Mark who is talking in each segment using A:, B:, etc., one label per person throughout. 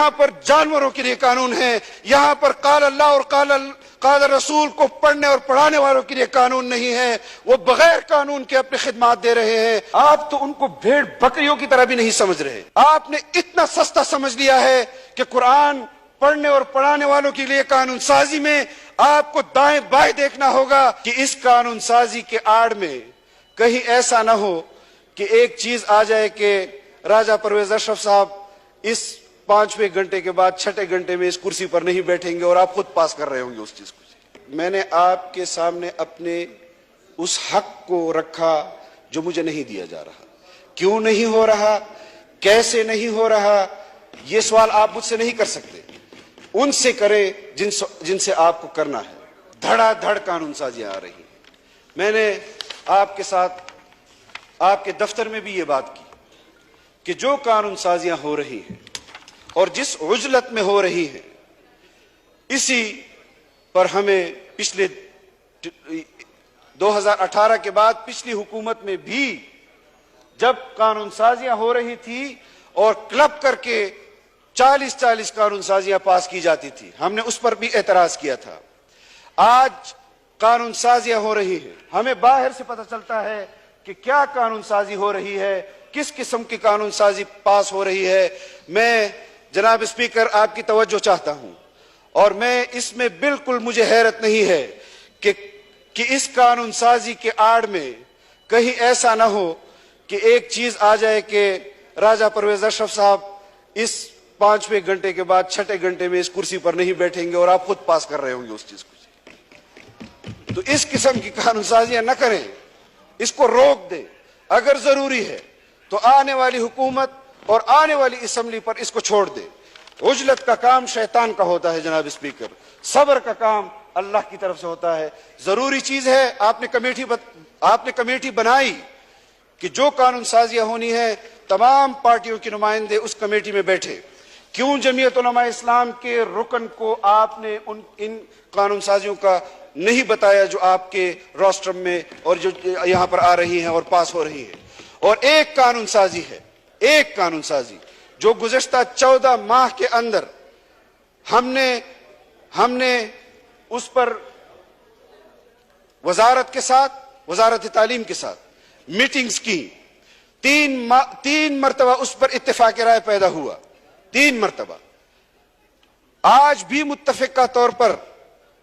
A: یہاں پر جانوروں کے لیے قانون ہے، یہاں پر قال اللہ اور قال رسول کو پڑھنے اور پڑھانے والوں کے لیے قانون نہیں ہے۔ وہ بغیر قانون کے اپنی خدمات دے رہے ہیں۔ آپ تو ان کو بھیڑ بکریوں کی طرح بھی نہیں سمجھ رہے۔ آپ نے اتنا سستا سمجھ لیا ہے کہ قرآن پڑھنے اور پڑھانے والوں کے لیے قانون سازی میں آپ کو دائیں بائیں دیکھنا ہوگا کہ اس قانون سازی کے آڑ میں کہیں ایسا نہ ہو کہ ایک چیز آ جائے کہ راجہ پرویز اشرف صاحب اس 5ویں گھنٹے کے بعد 6 گھنٹے میں اس کرسی پر نہیں بیٹھیں گے اور آپ خود پاس کر رہے ہوں گے اس چیز کو۔ میں نے آپ کے سامنے اپنے اس حق کو رکھا جو مجھے نہیں دیا جا رہا۔ کیوں نہیں ہو رہا، کیسے نہیں ہو رہا، یہ سوال آپ مجھ سے نہیں کر سکتے، ان سے کریں جن سے آپ کو کرنا ہے۔ دھڑا دھڑ قانون سازیاں آ رہی ہیں۔ میں نے آپ کے ساتھ آپ کے دفتر میں بھی یہ بات کی کہ جو قانون سازیاں ہو رہی ہیں اور جس عجلت میں ہو رہی ہیں، اسی پر ہمیں پچھلے 2018 کے بعد پچھلی حکومت میں بھی جب قانون سازیاں ہو رہی تھی اور کلب کر کے 40 قانون سازیاں پاس کی جاتی تھی، ہم نے اس پر بھی اعتراض کیا تھا۔ آج قانون سازیاں ہو رہی ہیں، ہمیں باہر سے پتہ چلتا ہے کہ کیا قانون سازی ہو رہی ہے، کس قسم کی قانون سازی پاس ہو رہی ہے۔ میں جناب اسپیکر آپ کی توجہ چاہتا ہوں، اور میں اس میں بالکل مجھے حیرت نہیں ہے کہ اس قانون سازی کے آڑ میں کہیں ایسا نہ ہو کہ ایک چیز آ جائے کہ راجہ پرویز اشرف صاحب اس 5ویں گھنٹے کے بعد 6 گھنٹے میں اس کرسی پر نہیں بیٹھیں گے اور آپ خود پاس کر رہے ہوں گے اس چیز کو۔ تو اس قسم کی قانون سازیاں نہ کریں، اس کو روک دیں۔ اگر ضروری ہے تو آنے والی حکومت اور آنے والی اسمبلی پر اس کو چھوڑ دیں۔ عجلت کا کام شیطان کا ہوتا ہے جناب اسپیکر، صبر کا کام اللہ کی طرف سے ہوتا ہے۔ ضروری چیز ہے، آپ نے کمیٹی بنائی کہ جو قانون سازیاں ہونی ہے تمام پارٹیوں کے نمائندے اس کمیٹی میں بیٹھے۔ کیوں جمعیت علماء اسلام کے رکن کو آپ نے ان قانون سازیوں کا نہیں بتایا جو آپ کے روسٹرم میں اور جو یہاں پر آ رہی ہیں اور پاس ہو رہی ہیں؟ اور ایک قانون سازی ہے، ایک قانون سازی جو گزشتہ 14 ماہ کے اندر ہم نے اس پر وزارت کے ساتھ، وزارت تعلیم کے ساتھ میٹنگز کی۔ 3 مرتبہ اس پر اتفاق رائے پیدا ہوا، 3 مرتبہ۔ آج بھی متفقہ طور پر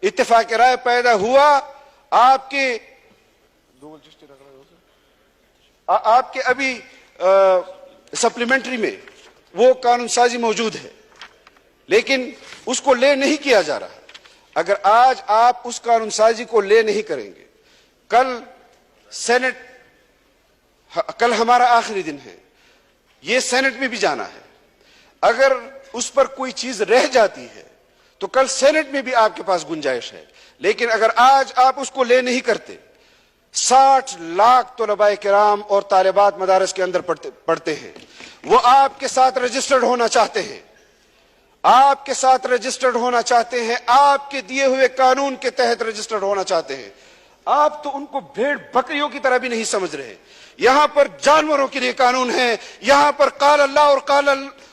A: اتفاق رائے پیدا ہوا۔ آپ کے ابھی سپلیمنٹری میں وہ قانون سازی موجود ہے، لیکن اس کو لے نہیں کیا جا رہا۔ اگر آج آپ اس قانون سازی کو لے نہیں کریں گے، کل ہمارا آخری دن ہے، یہ سینٹ میں بھی جانا ہے۔ اگر اس پر کوئی چیز رہ جاتی ہے تو کل سینٹ میں بھی آپ کے پاس گنجائش ہے، لیکن اگر آج آپ اس کو لے نہیں کرتے، 60 لاکھ طلباء کرام اور طالبات مدارس کے اندر پڑھتے ہیں، وہ آپ کے ساتھ رجسٹرڈ ہونا چاہتے ہیں، آپ کے ساتھ رجسٹرڈ ہونا چاہتے ہیں، آپ کے دیے ہوئے قانون کے تحت رجسٹرڈ ہونا چاہتے ہیں۔ آپ تو ان کو بھیڑ بکریوں کی طرح بھی نہیں سمجھ رہے۔ یہاں پر جانوروں کے لیے قانون ہے، یہاں پر قال اللہ اور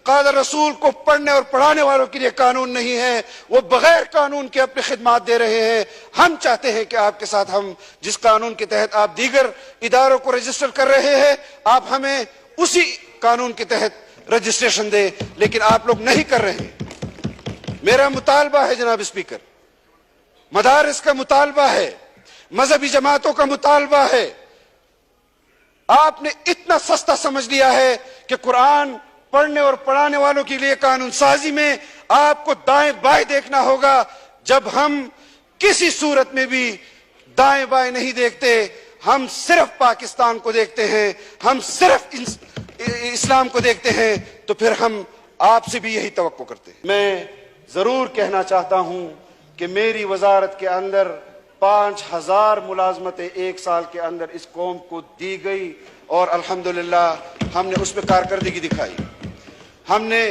A: قال رسول کو پڑھنے اور پڑھانے والوں کے لیے قانون نہیں ہے۔ وہ بغیر قانون کے اپنی خدمات دے رہے ہیں۔ ہم چاہتے ہیں کہ آپ کے ساتھ ہم جس قانون کے تحت آپ دیگر اداروں کو رجسٹر کر رہے ہیں، آپ ہمیں اسی قانون کے تحت رجسٹریشن دیں، لیکن آپ لوگ نہیں کر رہے ہیں۔ میرا مطالبہ ہے جناب اسپیکر، مدارس کا مطالبہ ہے، مذہبی جماعتوں کا مطالبہ ہے، آپ نے اتنا سستا سمجھ لیا ہے کہ قرآن پڑھنے اور پڑھانے والوں کے لیے قانون سازی میں آپ کو دائیں بائیں دیکھنا ہوگا۔ جب ہم کسی صورت میں بھی دائیں بائیں نہیں دیکھتے، ہم صرف پاکستان کو دیکھتے ہیں، ہم صرف اسلام کو دیکھتے ہیں، تو پھر ہم آپ سے بھی یہی توقع کرتے ہیں۔ میں ضرور کہنا چاہتا ہوں کہ میری وزارت کے اندر 5000 ملازمتیں 1 سال کے اندر اس قوم کو دی گئی، اور الحمدللہ ہم نے اس میں کارکردگی دکھائی۔ ہم نے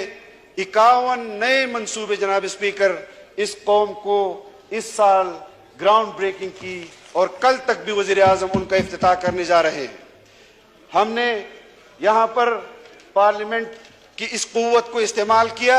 A: 51 نئے منصوبے جناب اسپیکر اس قوم کو اس سال گراؤنڈ بریکنگ کی، اور کل تک بھی وزیر اعظم ان کا افتتاح کرنے جا رہے ہیں۔ ہم نے یہاں پر پارلیمنٹ کی اس قوت کو استعمال کیا